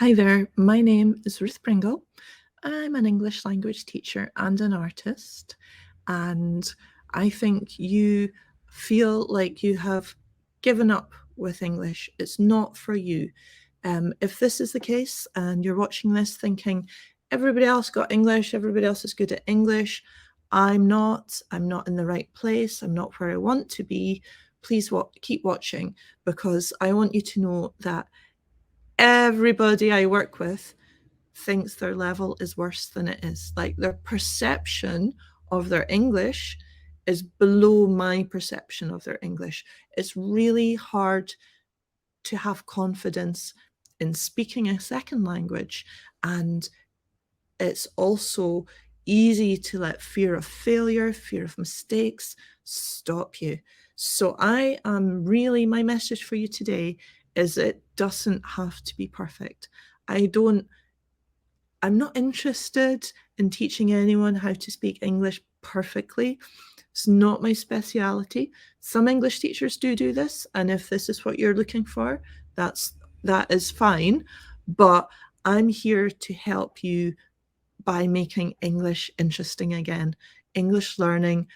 Hi there, my name is Ruth Pringle. I'm an English language teacher and an artist, and I think you feel like you have given up with English. It's not for you. If this is the case and you're watching this thinking, everybody else got English, everybody else is good at English, I'm not in the right place, I'm not where I want to be, please keep watching, because I want you to know that everybody I work with thinks their level is worse than it is. Like, their perception of their English is below my perception of their English. It's really hard to have confidence in speaking a second language, and it's also easy to let fear of failure, fear of mistakes stop you. So my message for you today is it doesn't have to be perfect. I'm not interested in teaching anyone how to speak English perfectly. It's not my speciality. Some English teachers do this, and if this is what you're looking for, that is fine. But I'm here to help you by making English interesting again. English learning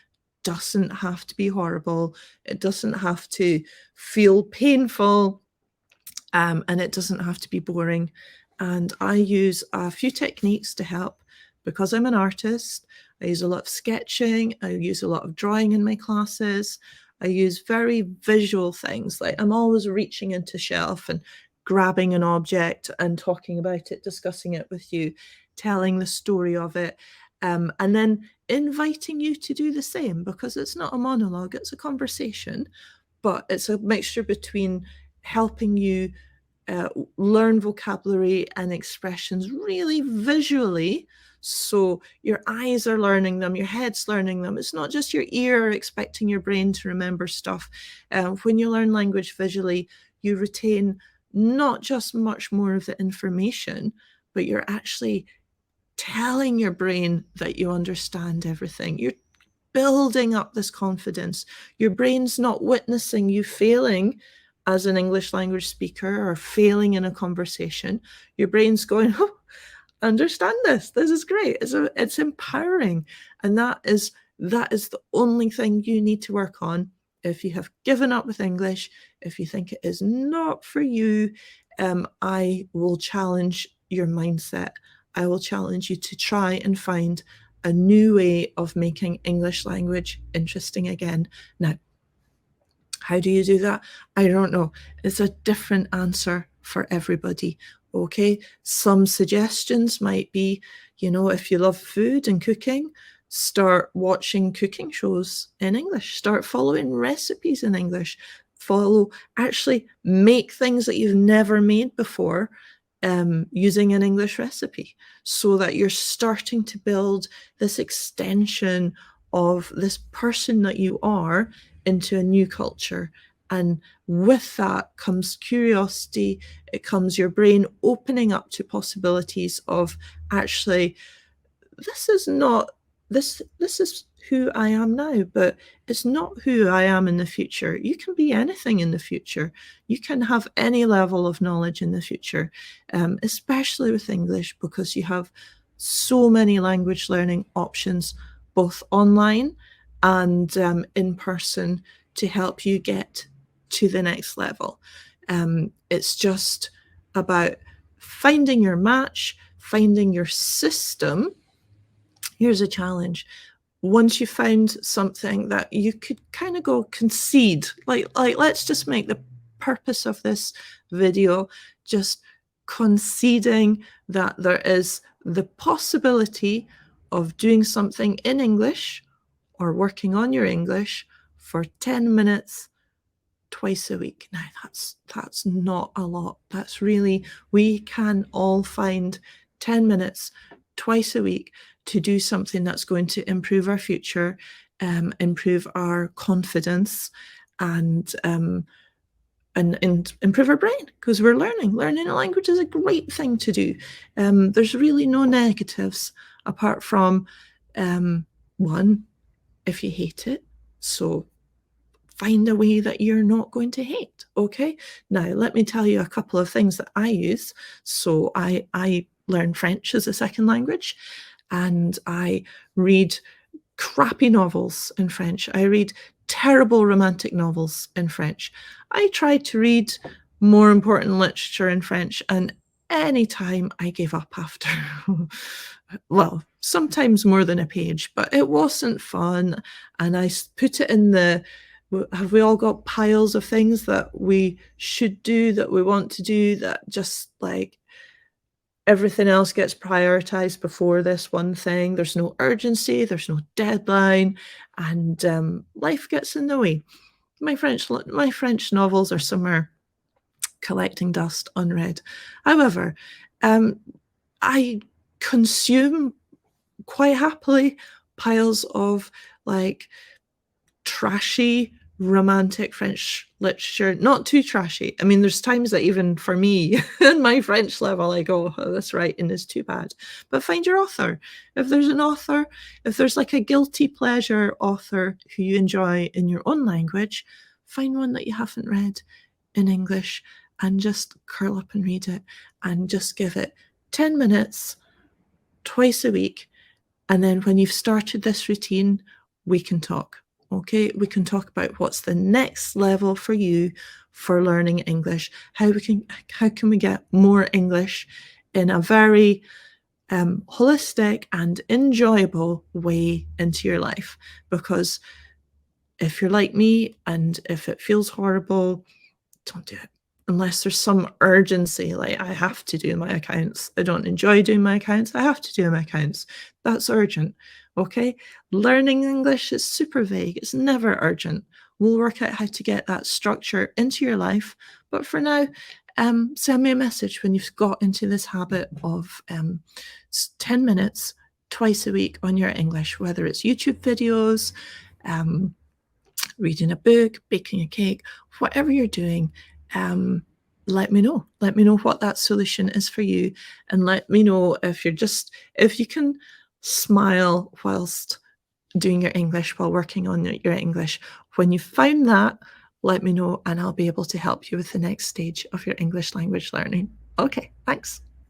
doesn't have to be horrible. It doesn't have to feel painful, and it doesn't have to be boring. And I use a few techniques to help. Because I'm an artist, I use a lot of sketching, I use a lot of drawing in my classes, I use very visual things, like I'm always reaching into shelf and grabbing an object and talking about it, discussing it with you, telling the story of it, and then inviting you to do the same, because it's not a monologue, it's a conversation, but it's a mixture between helping you learn vocabulary and expressions really visually. So your eyes are learning them, your head's learning them. It's not just your ear expecting your brain to remember stuff. When you learn language visually, you retain not just much more of the information, but you're actually telling your brain that you understand everything. You're building up this confidence. Your brain's not witnessing you failing as an English language speaker or failing in a conversation. Your brain's going, oh, understand this. This is great. It's empowering. And that is the only thing you need to work on. If you have given up with English, if you think it is not for you, I will challenge your mindset. I will challenge you to try and find a new way of making English language interesting again. Now, how do you do that? I don't know. It's a different answer for everybody. Okay. Some suggestions might be, if you love food and cooking, start watching cooking shows in English, start following recipes in English, actually make things that you've never made before, using an English recipe, so that you're starting to build this extension of this person that you are into a new culture. And with that comes curiosity. It comes your brain opening up to possibilities of, actually, this is not this is who I am now, but it's not who I am in the future. You can be anything in the future. You can have any level of knowledge in the future, especially with English, because you have so many language learning options, both online and in person, to help you get to the next level. It's just about finding your match, finding your system. Here's a challenge. Once you found something that you could kind of go concede, like let's just make the purpose of this video just conceding that there is the possibility of doing something in English or working on your English for 10 minutes twice a week. Now, that's not a lot. That's really, we can all find 10 minutes twice a week to do something that's going to improve our future, improve our confidence, and improve our brain, because we're learning. Learning a language is a great thing to do. There's really no negatives apart from one, if you hate it. So find a way that you're not going to hate. Okay. Now, let me tell you a couple of things that I use. So I learn French as a second language, and I read crappy novels in French. I read terrible romantic novels in French. I try to read more important literature in French, and anytime I gave up after, well, sometimes more than a page, but it wasn't fun. And I put it in the, have we all got piles of things that we should do, that we want to do, that just like everything else gets prioritized before this one thing. There's no urgency, there's no deadline, and life gets in the way. My French novels are somewhere collecting dust, unread. However, I consume quite happily piles of like trashy romantic French literature. Not too trashy. I mean, there's times that even for me in my French level, I go, oh, this writing is too bad. But find your author. If there's an author, if there's like a guilty pleasure author who you enjoy in your own language, find one that you haven't read in English and just curl up and read it, and just give it 10 minutes twice a week. And then when you've started this routine, we can talk. Okay, we can talk about what's the next level for you for learning English. How can we get more English in a very holistic and enjoyable way into your life? Because if you're like me and if it feels horrible, don't do it. Unless there's some urgency, like I have to do my accounts. I don't enjoy doing my accounts. I have to do my accounts. That's urgent. Okay. Learning English is super vague. It's never urgent. We'll work out how to get that structure into your life. But for now, send me a message when you've got into this habit of 10 minutes twice a week on your English, whether it's YouTube videos, reading a book, baking a cake, whatever you're doing. Let me know. Let me know what that solution is for you, and let me know if you can smile whilst doing your English, while working on your English. When you found that, let me know, and I'll be able to help you with the next stage of your English language learning. Okay, thanks.